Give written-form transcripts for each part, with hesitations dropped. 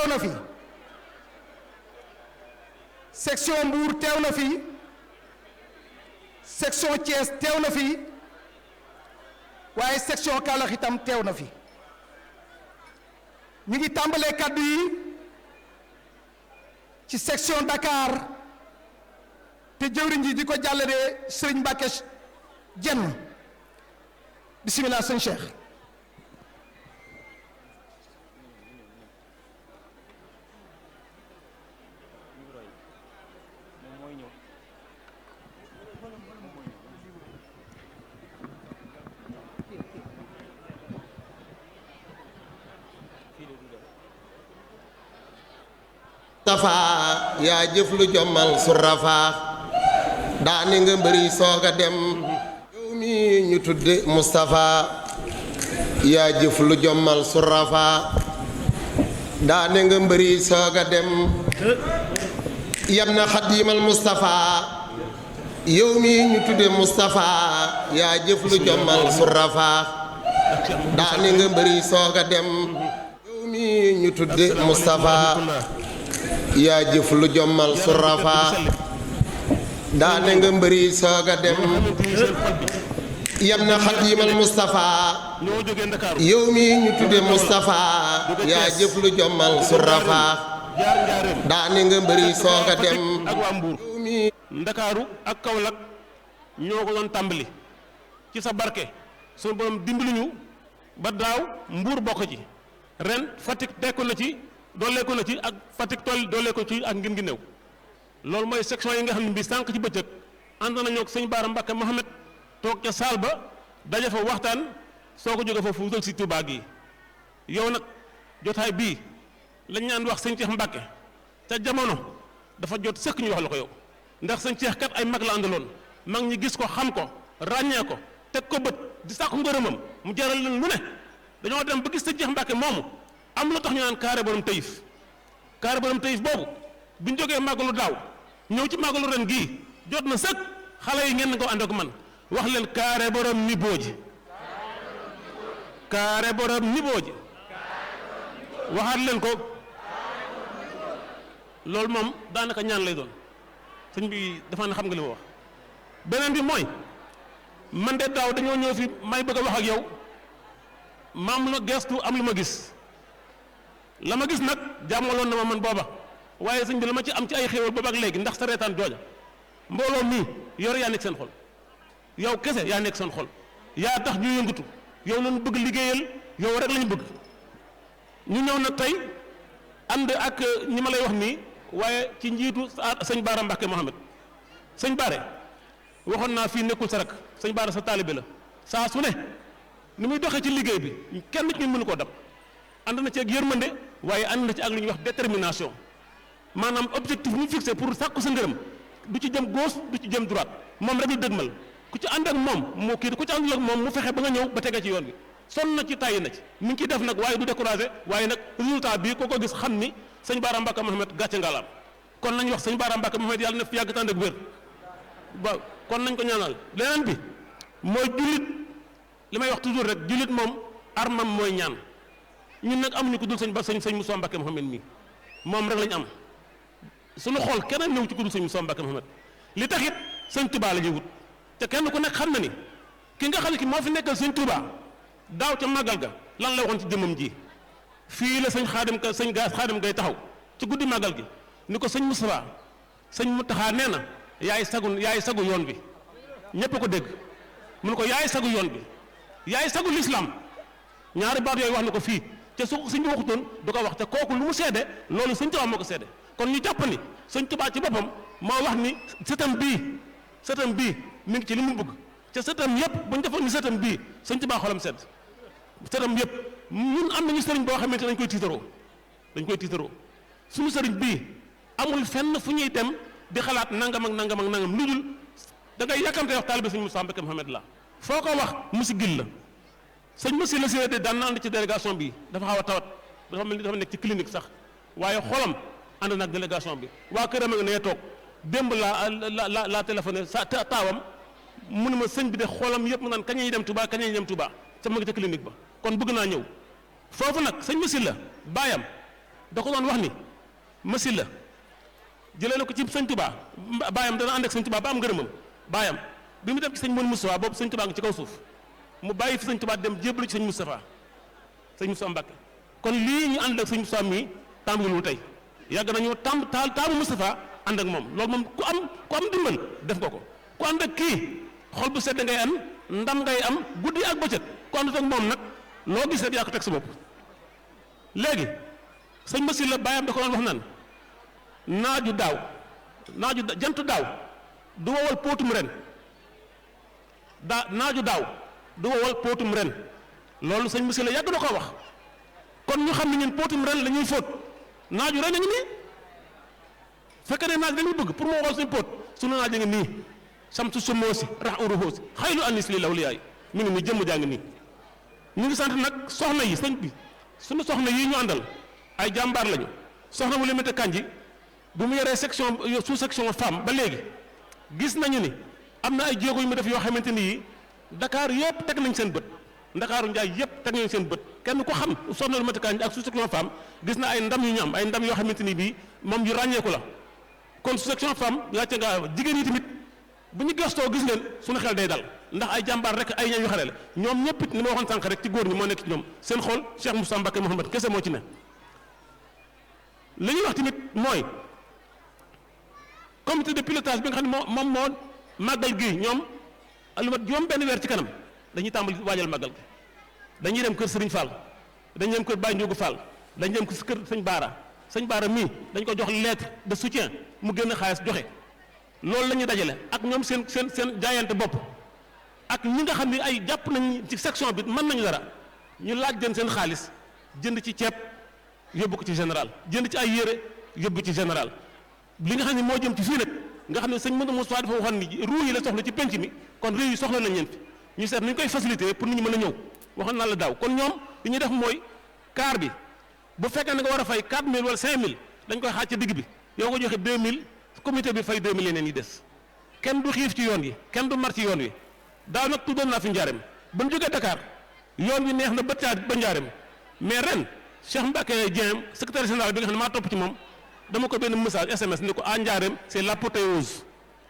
teew na fi section Mbour teew na fi section Thiès teew na fi waaye section Kaolack itam teew na fi ñu ngi tàmbalee kàddu yi ci section Dakar te jëwriñ ji di ko jàllale Serigne Mbacke Jenn bismillah sëñ Cheikh. Mustafa yaa jëf lu jommal su rafaax daani nga mbëri soog a dem yow mi ñu tudde Mustafa yaa jëf lu jommal su rafaax daani nga mbëri soog a dem yam na xadiimal Mustafa yow mi ñu tudde Mustafa yaa jëf lu jommal su rafaax daani nga mbëri soog a dem yow mi ñu tudde Mustafa yaa jëf lu jommal su rafaa daane nga mbëri soog a dem yam na xadiimal Mustafa yow mi ñu tudde Mustafa yaa jëf lu jommal su rafaa daane nga mbëri soog a dem ak waa Mbuur Ndakaaru ak Kaolack ñoo ko doon tàmbali ci sa barke suñu borom dimbali ñu ba daaw Mbuur bokk ci ren Fatick tekku na ci dooleeku na ci ak Fatick tool dooleeku ci ak ngin gi néew loolu mooy section yi nga xam ne bii sànq ci bëccëg ànd nañoo ak sëñ Baara Mbacke Mohamed toog ca saal ba daje fa waxtaan soo ko jóge foofu wutal si Touba gi yow nag jotaay bii lañ ñaan wax sëñ Cheikh Mbacke ca jamono dafa jot sëkk ñu wax la ko yow ndax sëñ Cheikh kat ay mag la àndaloon mag ñi gis ko xam ko ràññee ko teg ko bët di sàkku ngërëmam mu jaral leen lu ne dañoo dem ba gis sëñ Cheikh Mbacke moomu am lu tax ñu naan carré borom tayif boobu bu ñu jógee màggalu daaw ñëw ci màggalu ren gii jot na sëkk xale yi ngeen na ko ànd ak man wax leen carré borom niboo ji carré borom niboo ji waxaat leen ko loolu moom daanaka ñaan lay doon sëñ bi dafa ne xam nga li ma wax beneen bi mooy man de daaw dañoo ñëw fi may bëgg a wax ak yow maam la gestu am lu ma gis la ma gis nag jàmmaloon na ma man booba waaye sëñ bi la ma ci am ci ay xéewal booba ak léegi ndax sa reetaan jooja mbooloo mii yor yaa nekk seen xol yow kese yaa nekk seen xol yaa tax ñu yëngatu yow lañu bëgg liggéeyal yow rek lañu bëgg ñu ñëw nag tey ànd ak ñi ma lay wax nii waaye ci njiitu sëñ Baara Mbacke Mohamed sëñ Baare waxoon naa fii nekkul sa rak sëñ Baara sa taalibe la saa su ne ni muy doxee ci liggéey bi kenn ci ñun mënu koo dab ànd na ci ak yërmande waaye ànd na ci ak lu ñuy wax détermination maanaam objectif bu ñu fixé pour sàkku sa ngërëm du ci jëm gauche du ci jëm droite moom rek la dëgmal ku ci ànd ak moom moo kii ku ci àndul ak moom mu fexe ba nga ñëw ba tege ci yoon bi sonn na ci tàyyi na ci mi ngi ciy def nag waaye du découragé waaye nag résultat bii ko gis xam ni sëñ Baara Mbacke Mohamed gàcce ngalaam kon nañ wax sëñ Baara Mbacke Mohamed yàlla na fi yàgg tànd ak wér waaw kon nañ ko ñaanal leneen bi mooy jullit li may wax toujours rek jullit moom armam mooy ñaan ñun nag amuñu ko dul sëñ Moussa Mbacke Mohamed mii moom rek lañ am suñu xool keneen ñëw ci ko dul sëñ Moussa Mbacke Mohamed li tax it sëñ Touba la ñuy wut te kenn ku nekk xam na ni ki nga xam ne ki moo fi nekkal sëñ Touba daaw ca màggal ga lan la waxoon ci jëmmam ji fii la sëñ xaadim gay taxaw ci guddi màggal gi ni ko sëñ Moustapha sëñ Mountakha nee na yaay sagu yoon bi ñépp ko dégg mu ne ko yaay sagu yoon bi yaay sagu l'islam ñaari baat yooyu wax na ko fii te su sëñ bi waxutoon du ko wax te kooku lu mu seede loolu sëñ Tuubaa moo ko seede kon ñu jàpp ni sëñ Tuubaa ci boppam moo wax ni sëtam bii mi ngi ci li mu bëgg te sëtam yëpp bu ñu defoon ni sëtam bii sëñ Tuubaa xolam sedd sëtam yëpp ñun am nañu sëriñ boo xamante dañ koy tiitaroo suñu sëriñ bii amul fenn fu ñuy dem di xalaat nangam ak nangam ak nangam lu dul da ngay yàkkamte wax taalibe sëñ Moussa Mbacke Mohamed la foo ko wax musigil la sëñ Moussa la séedee daan na ànd ci délégation bi dafa xaw a tawat dafa mel ni dafa nekk ci clinique sax waaye xolam ànd nag délégation bi waa këram ak nee toog démb laa téléphoné sa taawam mu ne ma sëñ bi de xolam yëpp mu naan kañ ñuy dem Touba kañ ñuy dem Touba ca ma ngi ca clinique ba kon bëgg naa ñëw foofu nag sëñ Moussa la baayam da ko doon wax ni masil la jëlee na ko ci sëñ Tuubaa baayam dana ànd ak sëñ Tuubaa ba am ngërëmam baayam bi mu def ci sëñ Moon Moustapha boobu sëñ Tuubaa ngi ci kaw suuf mu bàyyi fi sëñ Tuubaa dem jébbalu ci sëñ Moustapha Mbàkke kon lii ñu ànd ak sëñ Moustapha mii tàmbaliwul tey yàgg nañu taamu Moustapha ànd ak moom loolu moom ku am dimbal def ko ku ànd ak kii xol bu sedd ngay am ndam ngay am guddi ak bëccëg ku ànd ak moom nag loo gis rek yaa ko teg sa bopp léegi sëñ Massi la bàyyam da ko doon wax naan jantu daaw du wowal póotum ren naaju daaw du wowal póotum ren loolu sëñ Massi la yàgg da ko wax kon ñu xam ne ñun póotum ren la ñuy fóot naaju ren a ngi nii fekkee ne naaj dañuy bëgg pour mu wowal suñu póot suñu naaj a ngi nii samtu sumoosi rax uruhoosi xaylu anis li law liyaay mi ngi nii jëmm jaa ngi nii ñu ngi sant nag soxna yi sëñ bi suñu soxna yi ñu àndal ay jàmbaar lañu soxna mu limité kanji bu mu yoree section sous section femme ba léegi gis nañu ni am na ay jéego yu mu def yoo xamante ni yi Dakar yëpp teg nañ seen bët Ndakaaru Njaay yëpp teg nañ seen bët kenn ko xam soxna lu limité kanji ak sous section femme gis na ay ndam yu ñu am ay ndam yoo xamante ni bii moom yu ràññeeku la kon sous section femme yàcce nga jigéen yi tamit bu ñu gëstoo gis ngeen suñu xel day dal ndax ay jàmbaar rek ay ñañ yu xale la ñoom ñëpp it ni ma waxoon sànq rek ci góor ñi moo nekk ci ñoom seen xol Cheikh Moussa Mbacké Mouhamad kese moo ci ne li ñuy wax tamit mooy comité de pilotage bi nga xam ne moom moo màggal gi ñoom lu mat juróom benn weer ci kanam dañuy tàmbali waajal màggal gi dañuy dem kër Serigne Fall dañuy dem kër Baye Ndiogu Fall dañuy dem kër sëñ Baara mii dañ ko jox lettre de soutien mu génn xaalis joxe loolu la ñuy dajale ak ñoom seen jaayante bopp ak ñi nga xam ne ay jàpp nañ ci section bi mën nañu dara ñu laaj leen seen xaalis jënd ci ceeb yóbbu ko ci général jënd ci ay yére yóbbu ci général li nga xam ne moo jëm ci fii nag nga xam ne sëñ Modou Moussa dafa waxoon ni ruu yi la soxla ci penc mi kon réew yi soxla nañ leen fi ñu seet nañ koy faciliter pour nit ñi mën a ñëw waxoon naa la daaw kon ñoom li ñuy def mooy car bi bu fekkee ne nga war a fay 4000 wala 5000 dañ koy xaaj ci digg bi yow nga joxe 2000 comité bi fay 2000 yeneen yi des kenn du xiif ci yoon yi kenn du mar ci yoon wi daaw nag tuddoon naa fi njaareem ba ñu jógee Dakar yoon wi neex na ba njaareem mais ren Cheikh Mbacké Dieng secrétaire général bi nga xam ne maa topp ci moom dama ko benn message SMS ni ko à njaareem c'est l'apothéose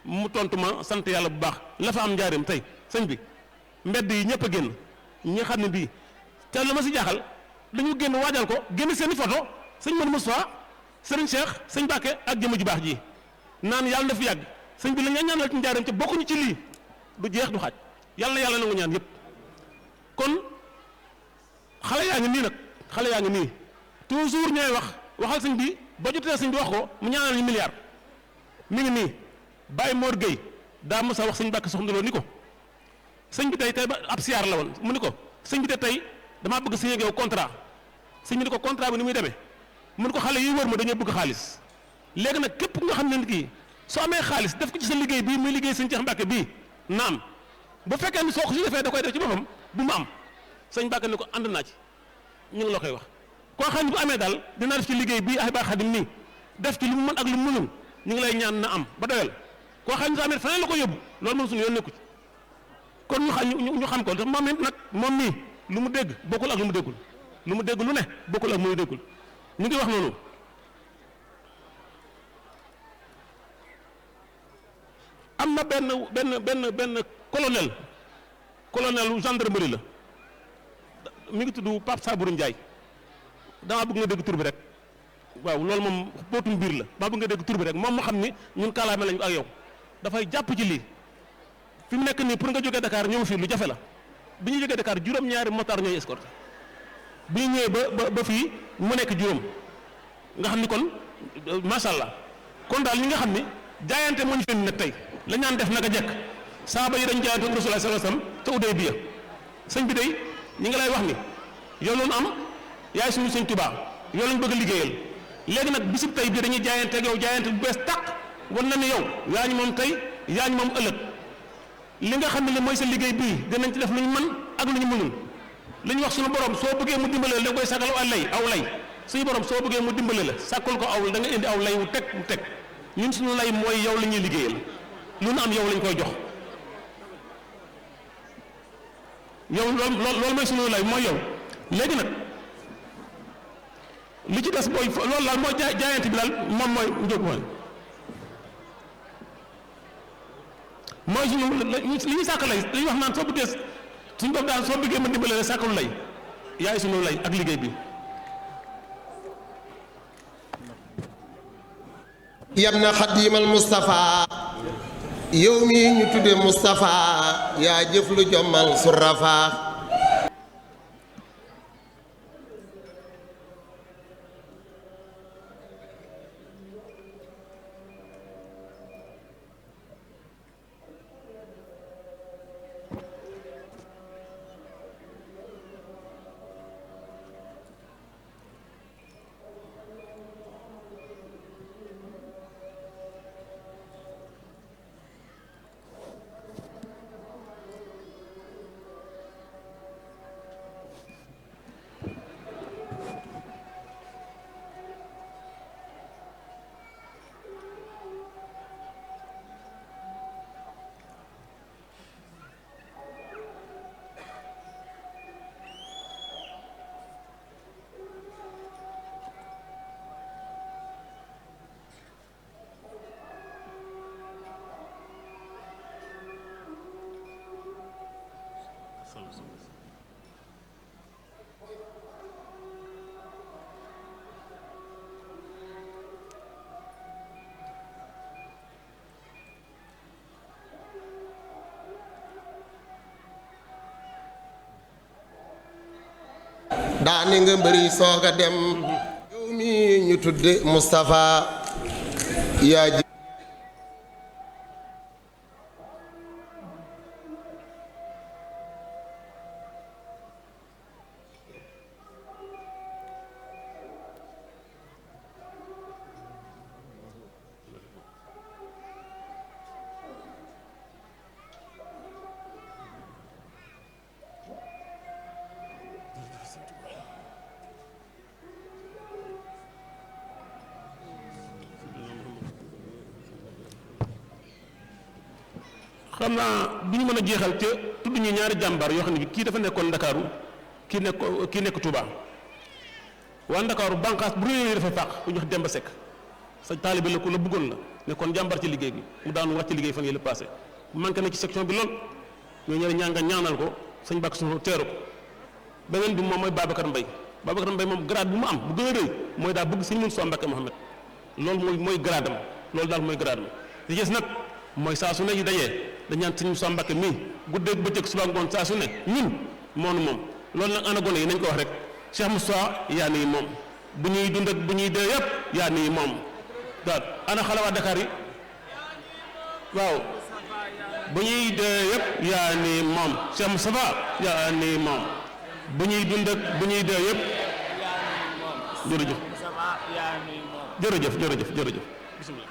mu tontu ma sant yàlla bu baax la fa am njaareem tey sëñ bi mbedd yi ñëpp a génn ñi nga xam ne bii te la ma si jaaxal dañu génn waajal ko génn seen i photo sëñ Modou Moussa sëriñ Cheikh sëñ Mbacké ak jëmm ju baax ji naan yàlla na fi yàgg sëñ bi la ñu ñaanal ci njaareem te bokkuñu ci lii du jeex du xaaj yàlla na yàlla nangu ñaan yëpp kon xale yaa ngi nii nag xale yaa ngi nii toujours ñooy waxal sëñ bi ba jotee sëñ bi wax ko mu ñaanal ñu milliard mi ngi nii Baye Mor Gueye daa mos a wax sëñ Mbacké soxna Lo ni ko sëñ bi tey ba ab siyaar la woon mu ni ko sëñ bi tey damaa bëgg signé ak yow contrat sëñ bi ni ko contrat bi ni muy demee mu ni ko xale yi wër ma dañoo bëgg xaalis léegi nag képp nga xam ne kii soo amee xaalis def ko ci sa liggéey bii muy liggéey sëñ Cheikh Mbacké bii naam bu fekkee ni soo ko si defee da koy def ci boppam bu mu am sëñ Mbacké ni ko ànd naa ci ñu ngi la koy wax koo xam ne bu amee daal dina def ci liggéey bii Ahibahil Khadim nii def ci lu mu mën ak lu mu mënul ñu ngi lay ñaan na am ba doyal koo xam ne soo amee faneen la ko yóbbu loolu moom suñu yoon nekku ci kon ñu xam ko te moom it nag moom nii lu mu dégg bokkul ak lu mu déggul lu mu dégg lu ne bokkul ak muy déggul ñu ngi wax noonu am na benn colonel gendarmerie la mi ngi tudd Pape Sabourou Ndiaye damaa bëgg nga dégg tur bi rek waaw loolu moom bootum biir la damaa bëgg nga dégg tur bi rek moom mu xam ni ñun kaalaame lañu ak yow dafay jàpp ci lii fi mu nekk nii pour nga jógee Dakar ñëw fii lu jafe la bi ñu jógee Dakar juróom-ñaari motard ñooy escorté bi ñu ñëwee ba fii mu nekk juróom nga xam ni kon macha allah kon daal ñi nga xam ni jaayante moo ñu fi nekk tey la ñaan def naka jekk saaba yi dañ jaayante ak Rasulullah sallallahu alayhi wasallam ca Udaybiya sëñ bi day ñi nga lay wax ni yow loolu am yaay suñu sëñ Tuubaa yow lañ bëgg a liggéeyal léegi nag bisib tey bii dañuy jaayante ak yow jaayante bu bees tàq wan na ni yow yaa ñu moom tey yaa ñu moom ëllëg li nga xam ne mooy sa liggéey bii dinañ ci def lu ñu mën ak lu ñu mënul li ñu wax suñu borom soo bëggee mu dimbale la da koy sàkkal aw lay suñu borom soo bëggee mu dimbale la sàkkal ko aw da nga indi aw lay wu teg ñun suñu lay mooy yow la ñuy liggéeyal lu nu am yow lañ koy jox yow loolu mooy suñu lay mooy yow léegi nag li ci des mooy loolu daal mooy jaayante bi daal moom mooy njóg mooy suñu li ñuy sàkk lay dañuy wax naan soo bëggee suñu bopp daal soo bëggee ma dimbale la sàkkalu lay yaay suñu lay ak liggéey bi. yam na xadiimal Moustapha yow mi ñu tudde Moustapha yaa jëf lu jommal su rafaa daani nga mbëri soog a dem yow mi ñu tudde Moustapha yaa xam naa du ñu mën a jeexal te tudd ñu ñaari jàmbaar yoo xam ne kii dafa nekkoon Ndakaaru kii nekk Touba waa Ndakaaru bànqaas bu réy dafay fàq ku ñu wax Demba Seck sa taalibe la ko la bëggoon la nekkoon jàmbaar ci liggéey bi mu daanu wàcc ci liggéey fan yële passé manqué na ci section bi lool ñoo ñëwee ñaan nga ñaanal ko sëñ Bakk suñu teeru ko beneen bi moom mooy Babacar Mbaye moom grade bu mu am bu gën a rëy mooy daa bëgg sëñ Moustapha Mbacké Mohamed loolu mooy grade am loolu daal mooy grade am li gis nag mooy saa su ne yi dajee dañ ñaan sëñ Moustapha Mbacké mii guddeeg bëccëg suba ngoon saa su ne ñun moonu moom loolu nag ana gone yi nañ ko wax rek Cheikh Moustapha yaa nii moom bu ñuy dund ak bu ñuy dee yëpp yaa nii moom daal ana xale waa Dakar yi waaw bu ñuy dee yëpp yaa nii moom Cheikh Moustapha yaa nii moom bu ñuy dund ak bu ñuy dee yëpp jërëjëf bismillah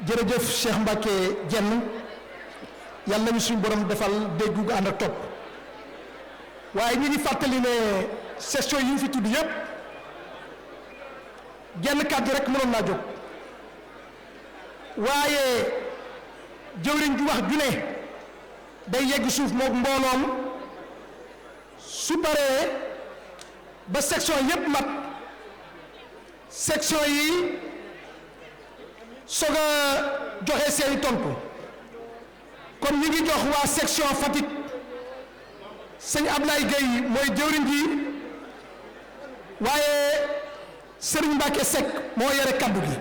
jërëjëf Cheikh Mbacké Diène yàlla nañu suñu borom defal dégg gu ànd ak topp waaye ñu ngi fàttali ne session yi ñu fi tudd yépp genn kàddu rek mënoon naa jóg waaye jëwriñ ju wax ju ne day yegg suuf mook mbooloom su paree ba section yépp mat section yi soog a joxe seeni tontu kon ñu ngi jox waa section Fatick sëñ Ablaye Gueye mooy jëwriñ ji waaye Serigne Mbacké Seck moo yore kaddu gi.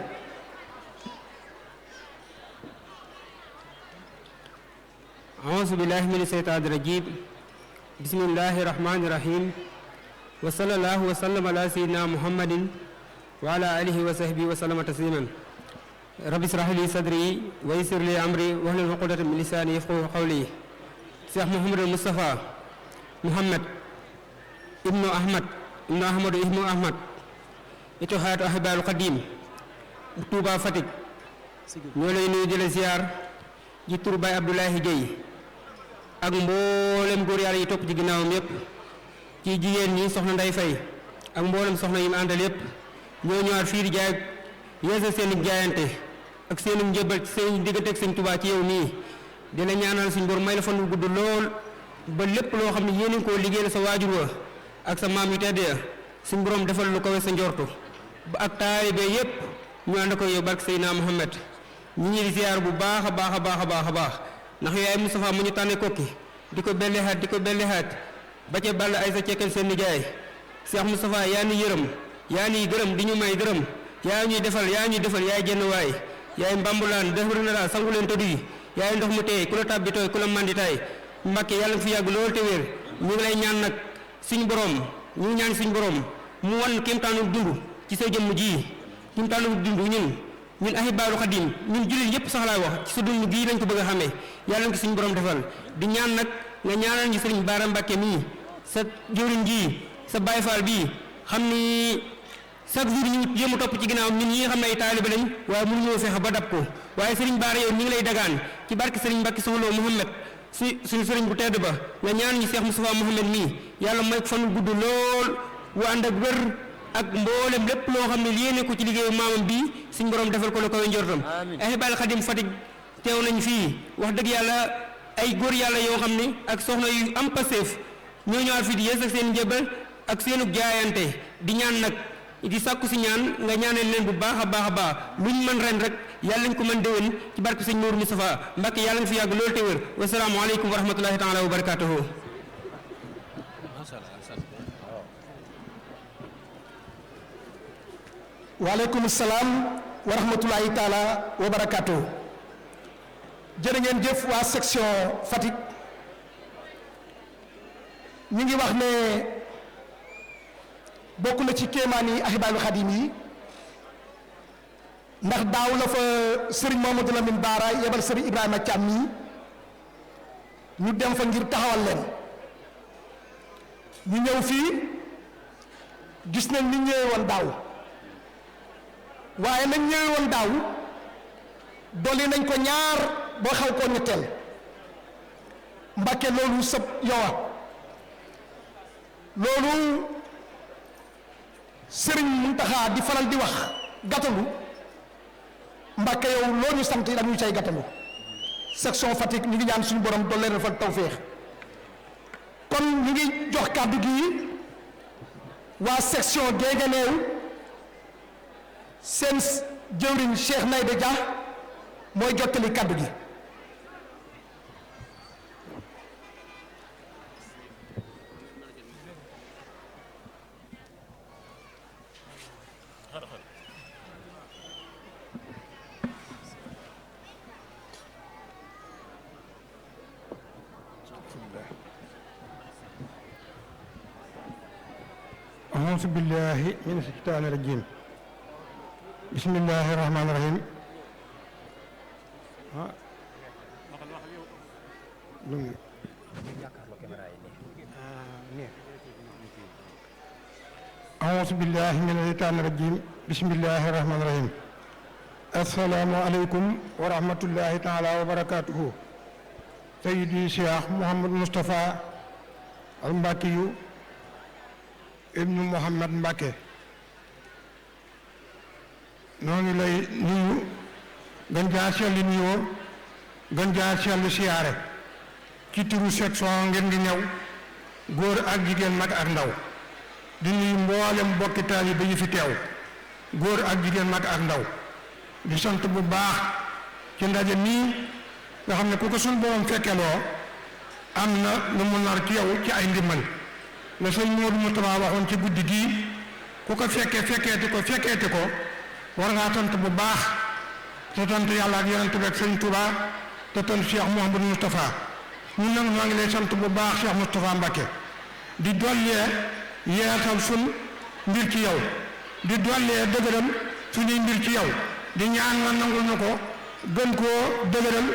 auzu billahi mina sheytaani rajim bismillahi rahmani rahim wa sallallahu wa sallam ala sayyidina muhammadin wa ala alihi wa sahbihi wa sallama tasliman rabbi israh li sadri wa yassir li amri wahlul uqdatan min lisani yafqahu qawli Cheikh Mouhamadou Moustapha Mouhamed ibnu Ahmadou ibnu Ahmad itohaatu ahibaalu qadim Touba Fatick ñoo lay nuyu di la ziar ji tur Baye Abdoulaye Gueye ak mboolem góor yàlla yi topp ci ginnaawam yépp ci jigéen ñi soxna Nday Fay ak mboolem soxna yi mu àndal yépp ñoo ñëwaat fii di jaay yeesal seen jaayante ak seen njëbbal seen diggante ak seen Touba ci yow nii dina ñaanal suñu bor may la fan wu gudd lool ba lépp loo xam ne yéene koo liggéeyal sa waajur wa ak sa maam yu tedd ya suñ borom defal lu kawe sa njortu ba ak taalibe yépp ñu ànd ko yow barke Seydina Muhammad ñi ngi di ziar bu baax a baax a baax a baax a baax ndax yaay Moustapha mu ñu tànne kokki di ko bellehaat ba ca ball ay sa cekkal seen nijaay Cheikh Moustapha yaa ni yërëm yaa ni gërëm di ñu may dërëm yaa ñuy defal yaay jenn waay yaay mbambulaan defar na la sangu leen tëdd yi yaay ndox mu teey ku la tàbbi tooy ku la manditaay Mbàkke yàlla nga fi yàgg loolu te wér ñu ngi lay ñaan nag suñu borom ñu ngi ñaan suñu borom mu wan kéemtaanu dund ci sa jëmm ji kéemtaanu dund ñun ahibaalu xadim ñun jullit yépp sax laay wax ci sa dund gii lañ ko bëgg a xamee yàlla nga ko suñu borom defal di ñaan nag nga ñaanal ñu sëriñ Baara Mbàkke mii sa jëwriñ ji sa Baay Faal bii xam ni chaque jour ñu jéem a topp ci ginnaaw ñun ñi nga xam ne ay taaliba lañ waaye mënuñoo fexe ba dab ko waaye sëriñ Baara yow ñu ngi lay dagaan ci barke sëriñ Mbàkke Soxna Muhammad suñu sëriñ bu tedd ba nga ñaan ñu Cheikh Moustapha Muhammad mii yàlla may ko fan gudd lool wu ànd ak wér ak mboolem lépp loo xam ne yéene ko ci liggéeyu maamam bii suñ borom defal ko la kawe njortam Ahibahil Khadim Fatick teew nañ fii wax dëgg yàlla ay góor yàlla yoo xam ne ak soxna yu am passeef ñoo ñëwaat fii di yees ak seen njëbal ak seenu jaayante di ñaan nag di sàkku si ñaan nga ñaanal leen bu baax a baax a baax luñ mën ren rek yàlla nañ ko mën déwén ci barke sëñ Nour Moustapha Mbacke yàlla nga fi yàgg loolu te wér wasalaamu aleykum wa rahmatullahi taala wa barakatuhu waaleykum salaam wa rahmatullahi taala wa barakatuhu jërë ngeen jëf waa section Fatick ñu ngi wax ne bokk na ci kéemaan yi Ahibahil Khadim yi ndax daaw la fa sëriñ Mamadou Lamine Baara yebal sëriñ Ibrahima Thiam mi ñu dem fa ngir taxawal leen ñu ñëw fii gis nañ ni ñëwee woon daaw waaye nañ ñëwee woon daaw dolli nañ ko ñaar boo xaw koo ñetteel Mbàkke loolu sëb yowa loolu sëriñ Muntaxa di faral di wax gàttalu Mbàkke yow loo ñu sant dañu cay gàttalu section Fatick ñu ngi ñaan suñu borom doole leen fa tawféex kon ñu ngi jox kàddu gi waa section Guinguinéo seen jëwriñ Cheikh Naïda Dia mooy jottali kàddu gi أعوذ بالله من الشيطان الرجيم بسم الله الرحمن الرحيم أعوذ بالله من الشيطان الرجيم بسم الله الرحمن الرحيم السلام عليكم ورحمة الله تعالى وبركاته سيدي شيخ محمد مصطفى المباكي ibnu Muhammad Mbacke noonu lay nuyu gën jaa selli nuyoo gën jaa selli siyaare ci turu section ngeen ngi ñëw góor ak jigéen mag ak ndaw di nuyu mboolem bokki taalibe yi fi teew góor ak jigéen mag ak ndaw di sant bu baax ci ndaje nii nga xam ne ku ko suñ borom fekkeloo am na lu mu nar ci yow ci ay ndimbal la sëñ Modou Moustapha waxoon ci guddi gii ku ko fekkeeti ko war ngaa tant bu baax te tant yàlla ak yonent bi ak sëñ Touba te tant Cheikh Mouhamadou Moustapha ñun nag maa ngi lay sant bu baax Cheikh Moustapha Mbacke di dollee yeesal sun mbir ci yow di dollee dëgëral suñuy mbir ci yow di ñaan nga nangul na ko gën koo dëgëral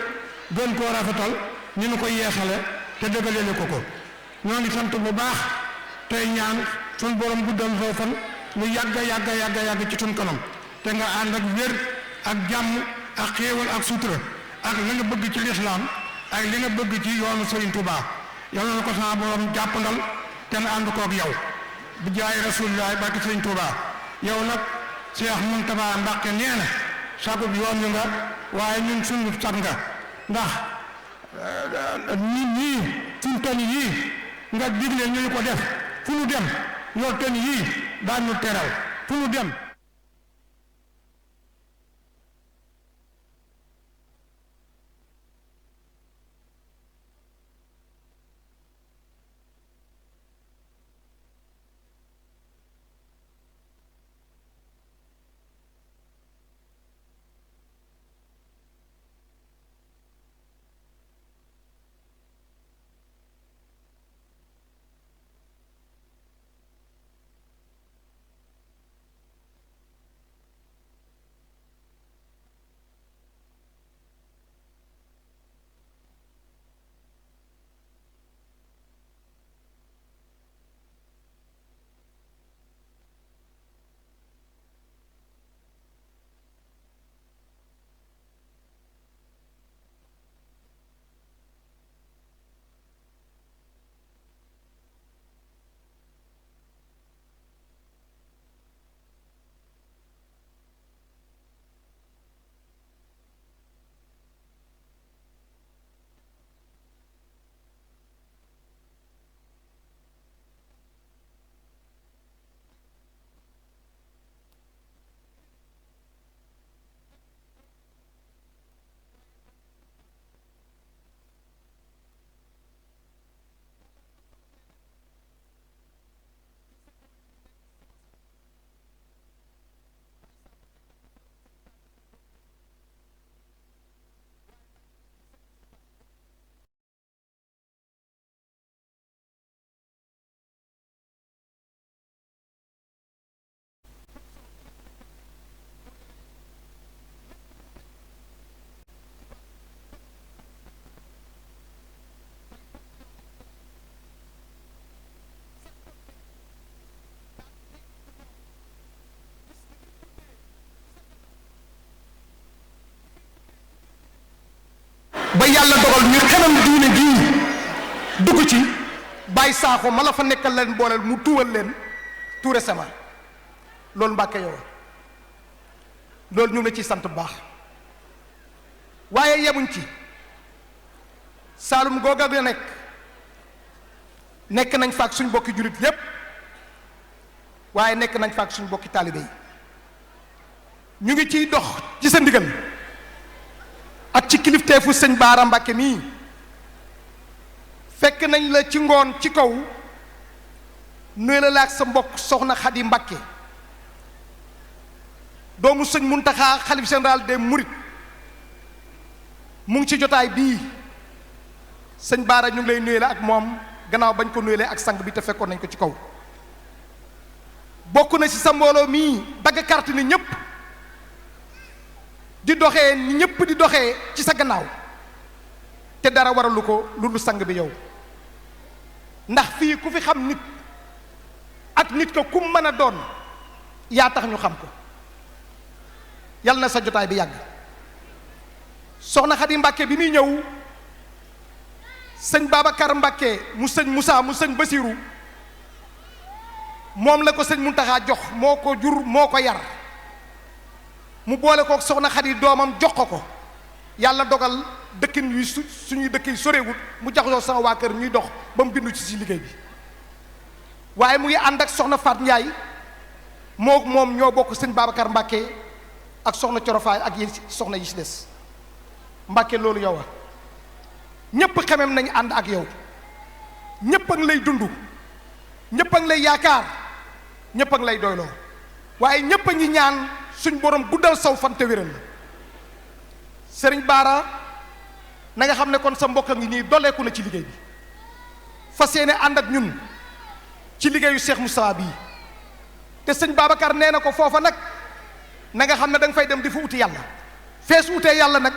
gën koo rafetal ni nu ko yeesale te dëgëleele ko ñoo ngi sant bu baax tey ñaan suñ borom guddal soo fan mu yàgg ci suñ kanam te nga ànd ak wér ak jàmm ak xéewal ak sutura ak li nga bëgg ci lislaam ak li nga bëgg ci yoonu Sëriñ Tuubaa yow na ko sama borom jàppandal te nga ànd koog yow bu jaay rasulillahi barke Sëriñ Tuubaa yow nag Cheikh Mountakha Mbacké nee na sagub yoon wi nga waaye ñun suñu sag nga ndax nit ñii suñ toni yii nga digle ñu ko def fu nu dem yor toni yii daan nu teral fu nu dem ba yàlla dogal ñu xenam diine jii dugg ci bàyyi saako ma la fa nekkal leen booleel mu tuwal leen tout récemment loolu Mbàkke yow loolu ñu ngi la ciy sant bu baax waaye yemuñ ci Saalum googa nga nekk nañ fa ak suñ bokki jullit yépp waaye nekk nañ fa ak suñ bokki taalibe yi ñu ngi ciy dox ci sa ndigal ak ci kilifteefu sëñ Baara Mbàkke mii fekk nañ la ci ngoon ci kaw nuyu la ak sa mbokk soxna Xadi Mbàkke doomu sëñ Muntaxa xalif général des Mourides mu ngi ci jotaay bii sëñ Baara ñu ngi lay nuyu la ak moom gannaaw bañ ko nuyu ak sang bi te fekkoon nañ ko ci kaw bokk na ci sa mbooloo mii dagg carte ni ñépp di doxee ni ñépp di doxee ci sa gannaaw te dara waralu ko lu sang bi yow ndax fii ku fi xam nit ak nit ko kum mën a doon yaa tax ñu xam ko yal na sa jotaay bi yàgg soxna Xadi Mbàkke bi muy ñëw sëñ Babacar Mbàkke mu sëñ Moussa mu sëñ Basiru moom la ko sëñ Muntaxa jox moo ko jur moo ko yar mu boole ko soxna Xadi doomam jox ko yàlla dogal dëkkin yu suñuy dëkk yi sorewut mu jaxasoo sama waa kër ñuy dox ba mu bindu ci liggéey bi waaye mu ngi ànd ak soxna Faat Njaay moom ñoo bokk sëñ Babacar Mbàkke ak soxna Corofaay ak yi soxna yi ci des Mbàkke loolu yow a ñépp xemem nañ ànd ak yow ñépp a ngi lay dund ñépp a ngi lay yaakaar ñépp a ngi lay doyloo waaye ñépp a ngi ñaan suñ borom guddal saw fan te wéral la sëriñ Baara na nga xam ne kon sa mbokk a ngi nii doleeku na ci liggéey bi fas yéene ànd ak ñun ci liggéeyu Cheikh Moustapha bii te sëñ Babacar nee na ko foofa nag na nga xam ne da nga fay dem di fa uti yàlla fees utee yàlla nag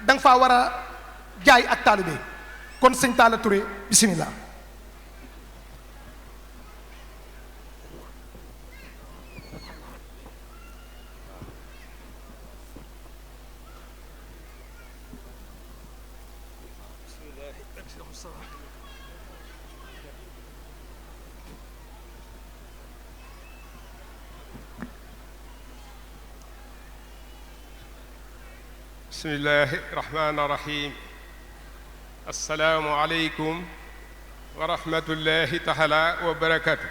da nga faa war a jaay ak taalibe kon sëñ Talla Touré bismillah bismillahi rahmaani rahim assalaamu aleykum wa rahmatullahi taala wa barakatu.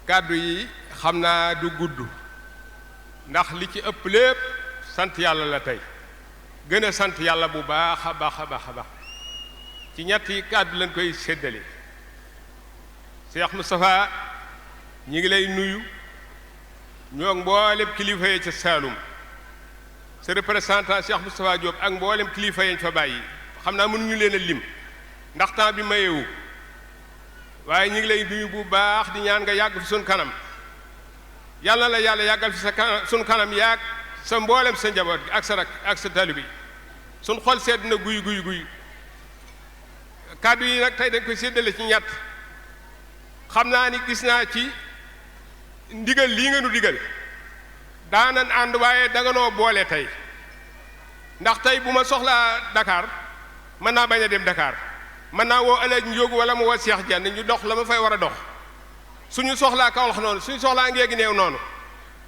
kàddu yi xam naa du gudd ndax li ci ëpp lépp sant yàlla la tey gën a sant yàlla bu baax a baax a baax a baax ci ñetti kàddu lañ koy séddale. Cheikh Moustapha ñi ngi lay nuyu ñoo mboolem kilifa yi ca Saalum sa représentant Cheikh Moustapha Diop ak mboolem kilifa yi ñu fa bàyyi xam naa mënuñu leen a lim ndax temps bi mayewu waaye ñu ngi lay nuyu bu baax di ñaan nga yàgg fi sun kanam yàlla la yàlla yàggal fi sa kanam sun kanam yàgg sa mboolem sa njaboot gi ak sa rak ak sa taalibe bi sun xol sedd na guy guy guy. kàddu yi nag tey dañ koy séddale ci ñett xam naa ni gis naa ci ndigal lii nga nu digal daanan ànd waaye danga noo boole tey ndax tey bu ma soxlaa Dakar mën naa bañ a dem Dakar mën naa woo Alaaji Njóogu wala mu woo Cheikh Diagne ñu dox la ma fay war a dox suñu soxlaa Kawlax noonu suñu soxlaa Ngeegi Neew noonu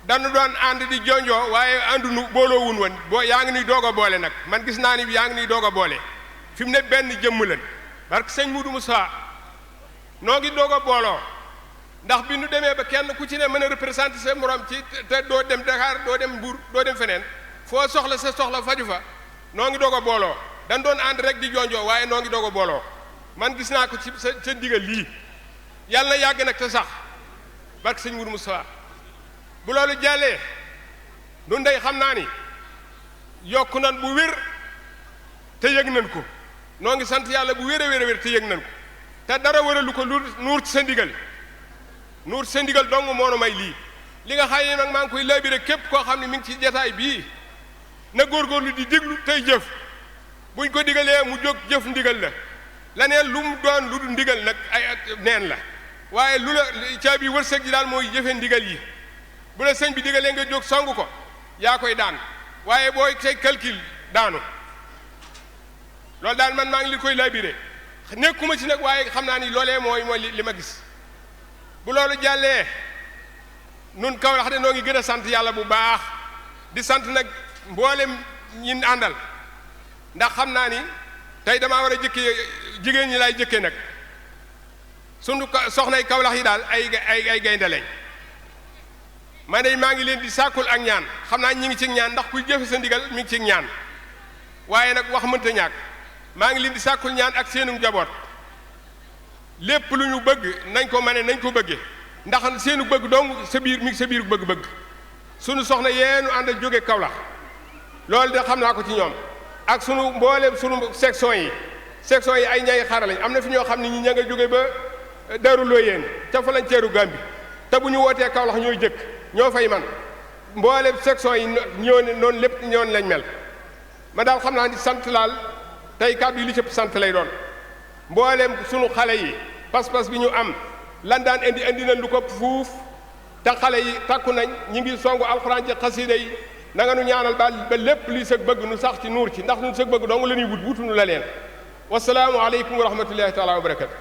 dañu doon ànd di jonjoo waaye àndunu booloo wun woon boo yaa ngi nuy doog a boole nag man gis naa ni yaa ngi nuy doog a boole fi mu ne benn jëmm lan parce que sëñ Moudou Moussa noo ngi doog a booloo ndax bi nu demee ba kenn ku ci ne mën a représenter sa morom ci te doo dem Dakar doo dem Mbour doo dem feneen foo soxla sa soxla faju fa noo ngi doog a booloo dañ doon ànd rek di jonjoo waaye noo ngi doog a booloo man gis naa ko ci sa ndigal lii yàlla na yàgg nag te sax barke sëñ Moudou Moussa bu loolu jàllee nun day xam naa ni yokku nan bu wér te yëg nañ ko noo ngi sant yàlla bu wér a wér te yëg nañ ko te dara waralu ko lu nuur ci sa ndigal nuur ci sa ndigal dong moonu may lii li nga xam ne nag maa ngi koy labiré képp koo xam ne mi ngi ci jataay bii na góorgóorlu di diglu tey jëf buñ ko digalee mu jóg jëf ndigal la laneen lu mu doon lu du ndigal nag ay neen la waaye lu la caabi wërsëg ji daal mooy jëfe ndigal yi bu la sëñ bi digalee nga jóg song ko yaa koy daan waaye booy say calcul daanu loolu daal man maa ngi li koy labiré nekkuma ci nag waaye xam naa ni loolee mooy li ma gis bu loolu jàllee nun Kawlax de noo ngi gën a sant yàlla bu baax di sant nag mboolem ñin àndal ndax xam naa ni tey damaa war a jëkkee jigéen ñi laay jëkkee nag sunu soxnay Kawlax yi daal ay gaynde lañ ma ne maa ngi leen di sàkkul ak ñaan xam naa ñi ngi ci ñaan ndax kuy jëfe sa ndigal mi ngi ci ñaan waaye nag wax mënta ñàkk maa ngi leen di sàkkul ñaan ak seenu njaboot lépp lu ñu bëgg nañ ko mane nañ ko bëgge ndax seenu bëgg dong sa biir mi ngi sa biir bëgg-bëgg sunu soxna yeenu ànd ak jóge Kawlax loolu de xam naa ko ci ñoom ak sunu mbooleem sunu section yi ay ñay xara lañ am na fi ñoo xam ne ñi ña nga jóge ba Daaru Looyeen ca fa lañ ceeru Gàmbi te bu ñu wootee Kawlax ñooy jëkk ñoo fay man mbooleem section yi ñoo ne noonu lépp ñoon lañ mel ma daal xam naa ni sant laal tey kàddu yi li cëpp sant lay doon mbooleem sunu xale yi pas-pas bi ñu am lan daan indi nañ lu ko fuuf te xale yi takku nañ ñi ngi songu alxuraan ci xasida yi na nga nu ñaanal ba lépp luy sëg bëgg nu sax ci nuur ci ndax nu sëg bëgg dong la ñuy wut wutunu la leen wasalaamu aleykum wa rahmatullahi taala wa barakatu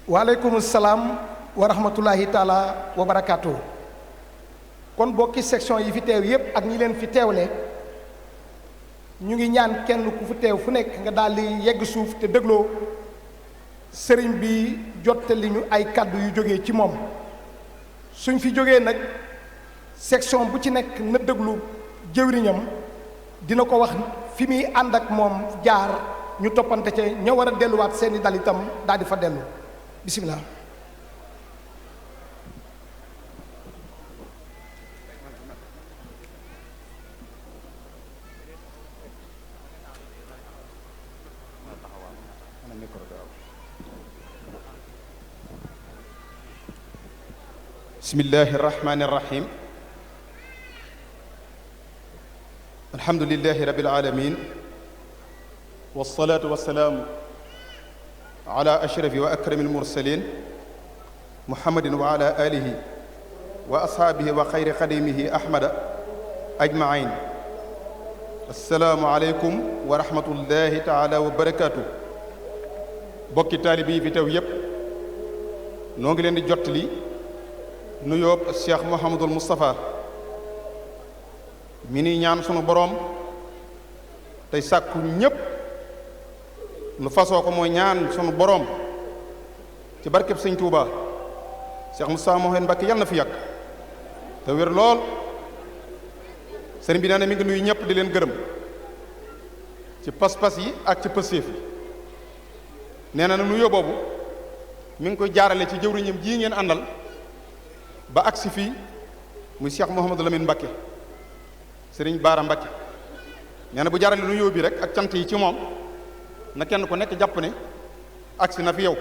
waaleykum salaam wa rahmatullahi taala wa barakatu kon bokki section yi fi teew yépp ak ñi leen fi teewle ñu ngi ñaan kenn ku fi teew fu nekk nga daal di yegg suuf te dégloo sëriñ bi jottali ñu ay kàddu yu jógee ci moom suñ fi jógee nag section bu ci nekk na déglu jëwriñam dina ko wax fi muy ànd ak moom jaar ñu toppante ca ña war a delluwaat seeni dal itam daal di fa dellu bisimilah. bismillahi irrahmani irrahim alhamdulilahi rabil alamin walsalatu walsalaamu ala ashrafi wa akrami almursalin muhammadin wa ala alihi wa ashaabihi wa xayri xadimihi ahmada ajmain assalaamu aleykum wa rahmatullahi taala wa barakatuh bokki taalibi yi fi teew yépp noo ngi leen di jottali nuyoob Cheikh Mouhamadul Moustapha mi ni ñaan sunu boroom tey sàkku ñépp nu fasoo ko mooy ñaan sunu boroom ci barkeb sëñ Touba Cheikh Moustapha Mouhamed Mbacké yal na fi yàgg te wér lool. sëriñ bi nee na mi ngi nuyu ñëpp di leen gërëm ci pas-pas yi ak ci pësséef yi nee na nuyoo boobu mi ngi koy jaarale ci jëwriñam ji ngeen àndal ba agsi fii muy Cheikh Mouhamadou Lamine Mbacké sëriñ Baara Mbacké nee na bu jaarale nuyoo bi rek ak cant yi ci moom na kenn ku nekk jàpp ne agsi na fi yow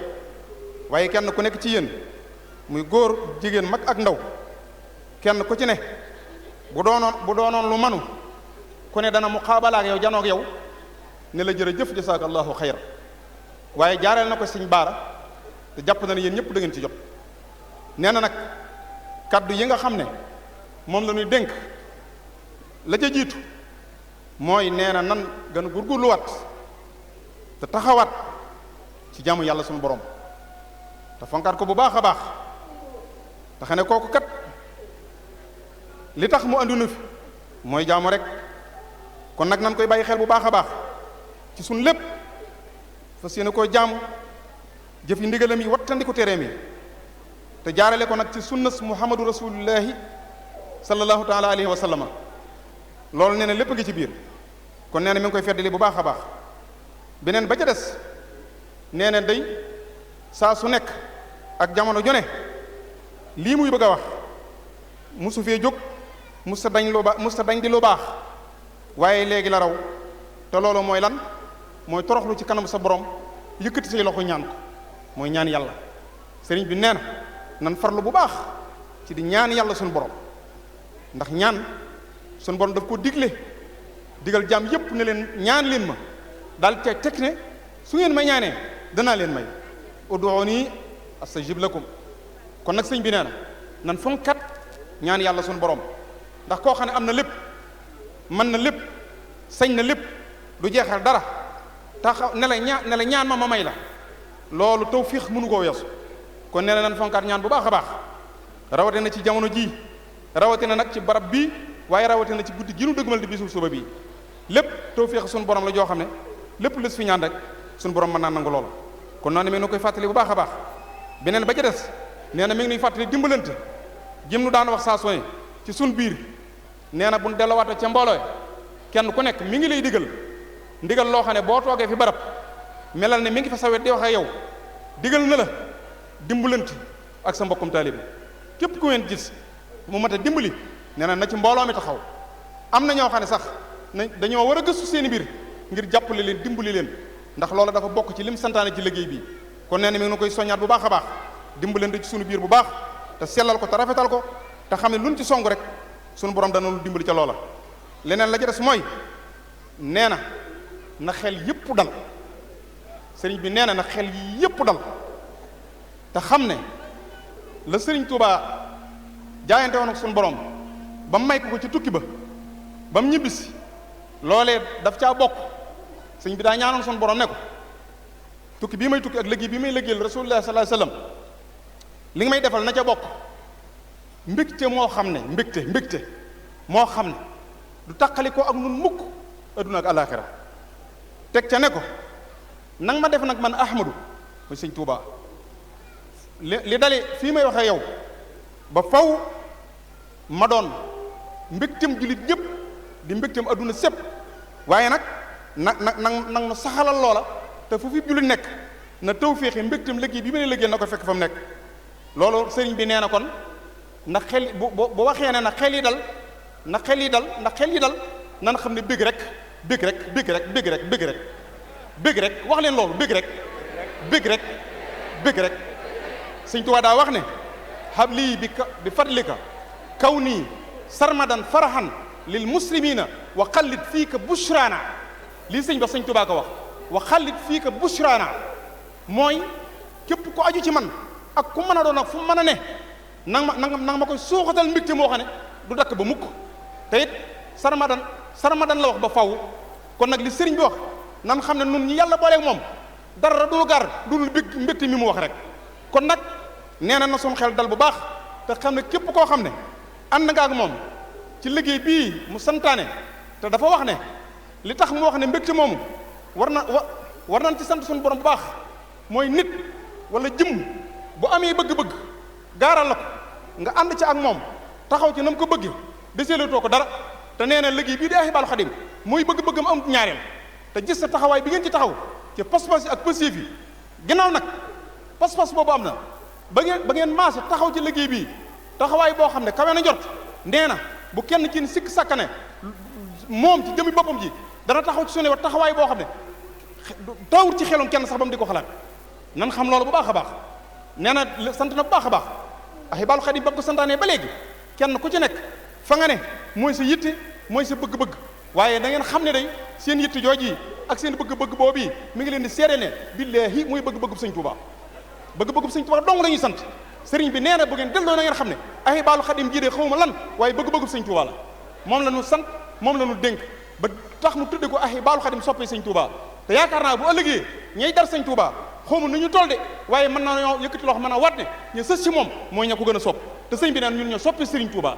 waaye kenn ku nekk ci yéen muy góor jigéen mag ak ndaw kenn ku ci ne bu doonoon lu manu ku ne dana mu xaabala ak yow janoog yow ne la jërëjëf jasaakallahu xayra waaye jaareel na ko sëñ Baara te jàpp na ne yéen ñëpp da ngeen ci jot. nee na nag kaddu yi nga xam ne moom la ñuy dénk la ca jiitu mooy nee na nan gën a góorgóorluwaat te taxawaat ci jaamu yàlla suñu borom te fonkaat ko bu baax a baax te xam ne kooku kat li tax mu andunu fi mooy jaamu rek kon nag nan koy bàyyi xel bu baax a baax ci suñ lépp fas yéene koo jaamu jëf yi ndigalam yi wattandiku tereem yi te jaarale ko nag ci sunnas muhammadu rasulullahi sallallahu taala alayhi wa sallama loolu nee na lépp ngi ci biir kon nee na mi ngi koy feddali bu baax a baax beneen ba ca des nee na day saa su nekk ak jamono jone lii muy bëgg a wax musu fee jóg musta dañ di lu baax waaye léegi la raw te loolu mooy lan mooy toroxlu ci kanam sa borom yëkkati say loxo ñaan ko mooy ñaan yàlla sëriñ bi nee na nan farlu bu baax ci di ñaan yàlla suñu borom ndax ñaan suñu borom daf ko digal jaam yépp ne leen ñaan leen ma daal te teg ne su ngeen ma ñaanee danaa leen may ud'uuni astajib lakum kon nag sëñ bi nee na nan fonkat ñaan yàlla suñu borom ndax koo xam ne am na lépp mën na lépp sañ na lépp du jeexal dara tax ne la ñaan ma may la loolu tawfiix mënu koo weesu kon nee na nan fonkat ñaan bu baax a baax rawatina ci jamono jii rawatina nag ci barab bii waaye rawatina ci guddi gi nu dëgmal di bisu suba bii lépp tawfiix suñu borom la joo xam ne lépp lu fi ñaan rek suñu borom mën naa nangu loolu kon noonu mi ngi koy fàttali bu baax a baax beneen ba ca des nee na mi ngi nuy fàttali dimbalante jëm nu daan wax saa sooy ci suñ biir nee na bu ñu delluwaatee ca mbooloo kenn ku nekk mi ngi lay ndigal loo xam ne boo toogee fi barab melal ne mi ngi fa sawet di wax ak yow digal na la dimbalante ak sa mbokkum taalibe képp ku ngeen gis mu mat a dimbali nee na ci mbooloo mi taxaw am na ñoo xam ne sax dañoo war a gëstu seeni biir ngir jàppale leen dimbali leen ndax loolu dafa bokk ci lim santaane ci liggéey bi kon nee na mi ngi koy soññaat bu baax a baax dimbalante ci sunu biir bu baax te sellal ko te rafetal ko te xam ne luñ ci song rek sunu borom dana lu dimbali ca loola. leneen la ca des mooy nee na xel yépp dal sëriñ bi nee na xel yi yépp dal te xam ne la sëriñ Touba jaayante woon ak sunu borom ba mu may ko ci tukki ba mu ñibbisi loolee daf caa bokk sëriñ bi daa ñaanoon sunu borom ne ko tukki bii may tukki ak liggéey bii may liggéeyal rasulullah sallallahu alayhi wasallam li nga may defal na ca bokk mbégte moo xam ne mbégte moo xam ne du taqali ko ak nun mukk adduna ak alaxira teg ca ne ko nang ma def nag man ahmadu muy sëñ Tuuba li dali fii may waxee yow ba faw ma doon mbégtem jullit yépp di mbégtem adduna sépp waaye nag nag na saxalal loola te fu fi jullit nekk na tawféexi mbégtem liggéey bi may liggéey na ko fekk fa mu nekk loolu sëriñ bi nee na kon na xel bu waxee ne na xel yi dal na xel yi dal nan xam ne bëgg rek wax leen loolu bëgg rek sëñ Tuubaa daa wax ne hab lii bi fadlika kaw nii sarmadan farahan lil muslimina wa xallit fii ka bushrana lii sëñ Tuubaa ko wax wa xallit fii ka bushrana mooy képp ku aju ci man ak ku mën a doon ak fu mën a ne nang ma koy suuxatal mbégte moo xam ne du dakk ba mukk te it sarmadan la wax ba faw kon nag li sëriñ bi wax nan xam ne nun ñi yàlla booleeg moom dara dul gar dul mbégte mi mu wax rek kon nag nee na suñu xel dal bu baax te xam ne képp koo xam ne ànd nga ak moom ci liggéey bii mu santaane te dafa wax ne li tax mu wax ne mbégte moomu war nañ ci sant suñu borom bu baax mooy nit wala jëm bu amee bëgg-bëgg gaaral la ko nga ànd ci ak moom taxaw ci na mu ko bëggee deseelatoo ko dara te nee na liggéey bii di Ahibahil Khadim mooy bëgg-bëggam am ñaareel te gis sa taxawaay bi ngeen ci taxaw ci pas-pas yi ak positif yi ginnaaw nag pas-pas boobu am na ba ngeen maase taxaw ci liggéey bii taxawaay boo xam ne kawe na jot nee na bu kenn ci sikk sakkane moom ci jëmi boppam ji dana taxaw ci sunu wat taxawaay boo xam ne taawut ci xelum kenn sax ba mu di ko xalaat nan xam loolu bu baax a baax nee na sant na bu baax a baax Ahibahil Khadim ba ko santaanee ba léegi kenn ku ci nekk fa nga ne mooy sa yitte mooy sa bëgg-bëgg waaye da ngeen xam ne day seen yitte jooji ak seen bëgg-bëgg boobu mi ngi leen di seede ne billaahi mooy bëgg-bëggub sëñ Tuubaa bëgg-bëggub sëñ Tuubaa dong la ñuy sant sëriñ bi nee na bu ngeen delloo na ngeen xam ne Ahibahil Khadim jii de xawma lan waaye bëgg-bëggub sëñ Tuubaa la moom la ñu sant moom la ñu dénk ba tax mu tudde ko Ahibahil Khadim soppee sëñ Tuubaa te yaakaar naa bu ëllëgee ñay dar sëñ Tuubaa xawma nu ñu toll de waaye mën naa ñoo yëkkati loo xam mën a waat ne ñu sës ci moom mooy ña ko gën a sopp te sëñ bi naan ñun ñoo soppi sëriñ Tuubaa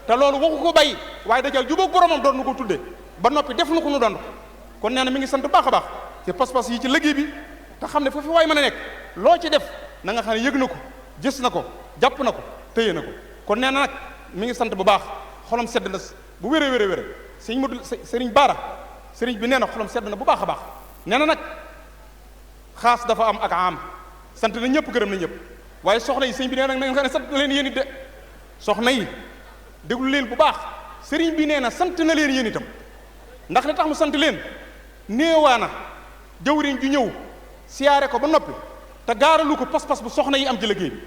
te loolu waxu ko bàyyi waaye dajal jubóog boromam doon nu ko tudde ba noppi def na ko nu doon kon nee na mi ngi sant baax a baax ci pas-pas yi ci liggéey bi te xam ne foofu waay mën a nekk loo ci def na nga xam ne yëg na ko gis na ko jàpp na ko téye na ko kon nee na nag mi ngi sant bu baax xolam sedd na bu wéree wéree wéree sëñ Modou sëriñ Baara sëriñ bi nee na xolam sedd na bu baax a baax nee na nag xaas dafa am ak am sant na ñëpp gërëm na ñëpp waaye soxna yi sëñ bi nee nag na nga xam ne sant na leen yéen it de soxna yi déglu leen bu baax sëriñ bi nee na sant na leen yéen itam ndax li tax mu sant leen néewaana jawriñ ju ñëw siyaare ko ba noppi te gaaralu ko pas-pas bu soxna yi am ci liggéey bi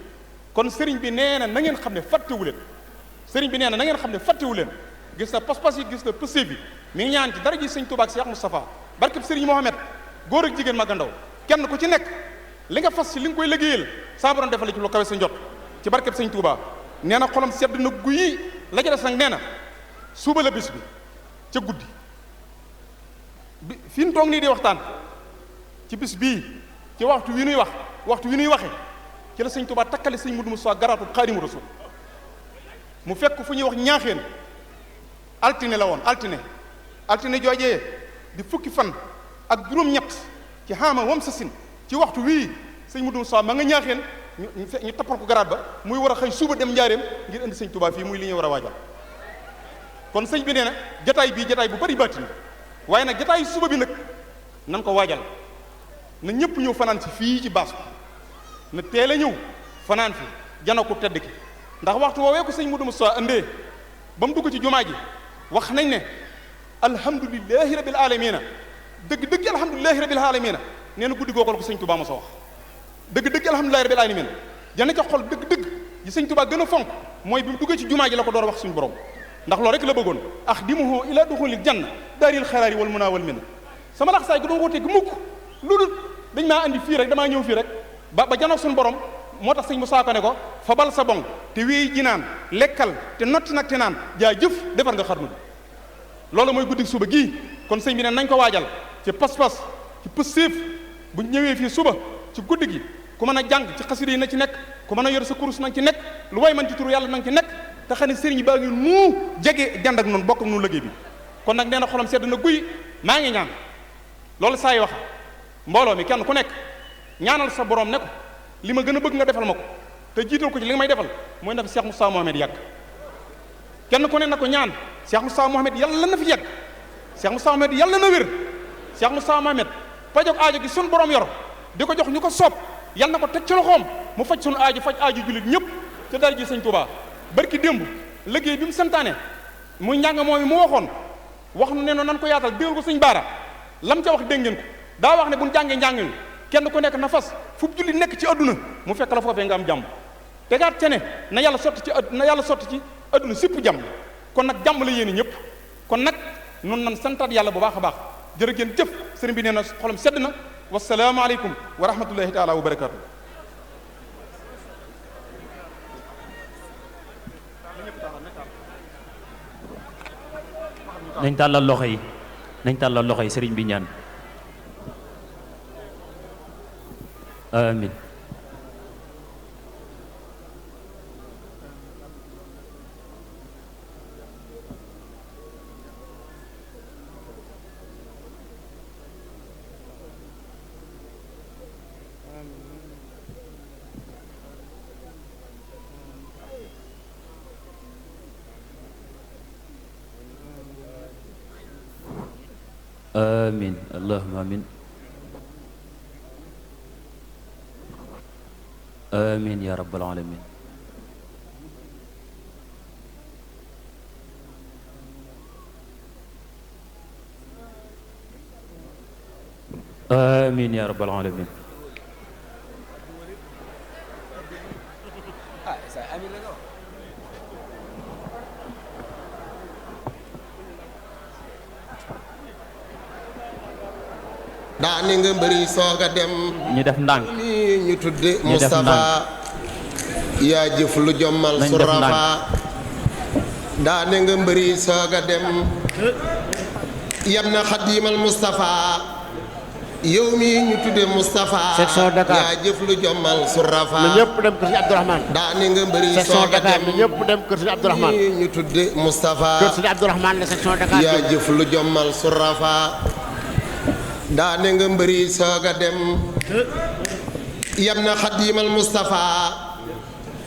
kon sëriñ bi nee na na ngeen xam ne fàttewu leen sëriñ bi nee na na ngeen xam ne fàttewu leen gis na pas-pas yi gis na pësé bi mi ngi ñaan ci dara ji sëñ Tuubaa ak Cheikh Moustapha barkeb sëriñ Mohamed góor ak jigéen mag ak ndaw kenn ku ci nekk li nga fas ci li nga koy liggéeyal saa borom defal ci lu kawe sa njot ci barkeb sëñ Tuubaa nee na xolam sedd na guyi la ca des nag nee na suba la bis bi ca guddi bi fi ñu toog nii di waxtaan ci bis bii ci waxtu wi nuy wax waxtu wi nuy waxe ci la sëñ Tuubaa takkale sëñ Mudu Musaa garaatu Xaadimu Rasuul mu fekk fu ñuy wax ñaaxeen altine la woon altine joojee di fukki fan ak juróom-ñett ci xaama wam sa sin ci waxtu wii sëñ Mudu Musaa ma nga ñaaxeen ñu tappal ko garaat ba muy war a xëy suba dem njaareem ngir indi sëñ Tuubaa fii muy li ñuy war a waajal kon sëñ bi nee na jataay bii jataay bu bari baatin waaye nag jataay suba bi nag nan ko waajal na ñëpp ñëw fanaan si fii ci baas na teel a ñëw fanaan fi jana ko tedd ki ndax waxtu woowee ko sëñ Mudu Musaa indee ba mu dugg ci jumaa ji wax nañ ne alhamdulilahi rabil alamina dëgg alhamdulilahi rabil alamina nee na guddi googu la ko sëñ Tuubaa ma sa wax dëgg alhamdulilahi rabil alamina jana ca xol dëgg yi sëñ Tuubaa gën a fonk mooy bi mu duggee ci jumaa ji la ko door wax suñu borom ndax loolu rek la bëggoon axdimuhu ila duxulil janna daaril xaraari wal munaa wal minna sama lax saay gi doon wooteeg mukk loolu dañ maa andi fii rek damaa ñëw fii rek ba janoog suñu borom moo tax sëñ Musaa Ka ne ko fa bal sa bon te wéy ji naan lekkal te notti nag te naan jaa jëf defar nga xarnu bi loolu mooy guddi suba gii kon sëñ bi ne nañ ko waajal ci pas-pas ci pësséef bu ñëwee fii suba ci guddi gi ku mën a jàng ci xasida yi na ci nekk ku mën a yor sa kurus na ci nekk lu way man ci turu yàlla na ci nekk te xam ne sëriñ baa ngi nu jege jànd ak noonu bokk ak noonu liggéey bi kon nag nee na xolam sedd na guy maa ngi ñaan loolu saa yi wax mbooloo mi kenn ku nekk ñaanal sa borom ne ko li ma gën a bëgg nga defal ma ko te jiital ko ci li nga may defal mooy na fi Cheikh Moustapha Mohamed yàgg kenn ku ne na ko ñaan Cheikh Moustapha Mohamed yàlla na fi yàgg Cheikh Moustapha Mohamed yàlla na wér Cheikh Moustapha Mohamed pajog aajo gi sun borom yor di ko jox ñu ko soob yàlla na ko teg ci loxoom mu faj sunu aajo faj aajo jullit ñëpp te dara ji sëñ Tuubaa barki démb liggéey bi mu santaane muy njàng moom mi mu waxoon wax nu ne noonu nan ko yaatal déggal ko sëñ Baara lam ca wax dégg ngeen ko daa wax ne bu ñu jàngee njàng mi kenn ku nekk na fas fu julli nekk ci adduna mu fekk la foofee nga am jàmm tegaat ca ne na yàlla sotti ci adduna sipp jàmm kon nag jàmm la yéene ñëpp kon nag nun nan santaat yàlla bu baax a baax jërë ngeen jëf sëriñ bi nee na xolam sedd na wasalaamaaleykum wa rahmatullahi taala wa barakaatu. nañ tàllal loxo yi sëriñ bi ñaan amin amin allahumma amin amin ya rabbal alamin amin ya rabbal alamin daani nga mbëri sooga dem ñu def ndànk mi ñu tudde ñu def Moustapha yaa jëf lu jommal nañ def surafa daani nga mbëri sooga dem yam na xadiimal Moustapha yow mi ñu tudde Moustapha section Dakar yaa jëf lu jommal surafa na ñëpp dem kër si Abdourahmane daani nga mbëri section sooga Dakar dem na ñëpp dem kër si Abdourahmane mi ñu tudde Moustapha kër si Abdourahmane la section Dakar yaa jëf lu jommal surafa daane nga mbëri sooga dem yam na xadiimal Moustapha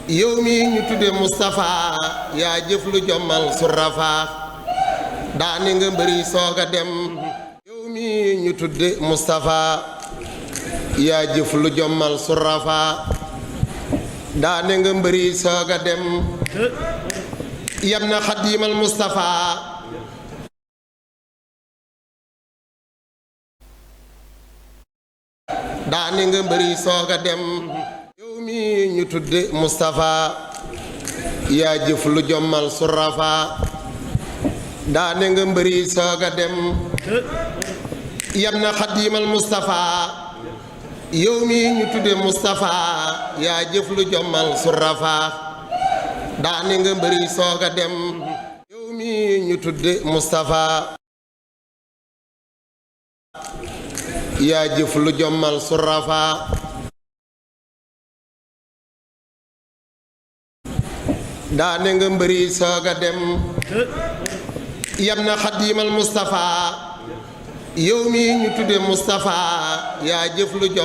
yow mi ñu tudde Moustapha yaa jëf lu jommal surafa daane nga mbëri sooga dem yow mi ñu tudde Moustapha yaa jëf lu jommal surafa daane nga mbëri sooga dem yam na xadiimal Moustapha daane nga mbëri sooga dem yow mi ñu tudde Moustapha yaa jëf lu jommal surafa daane nga mbëri sooga dem yam na xadiimal Moustapha yow mi ñu tudde Moustapha yaa jëf lu jommal surafa daane nga mbëri sooga dem yow mi ñu tudde Moustapha yaa jëf lu jommal surafa daane nga mbëri sooga dem yam na xadiimal Moustapha yow mi ñu tudde Moustapha yaa jëf lu jommal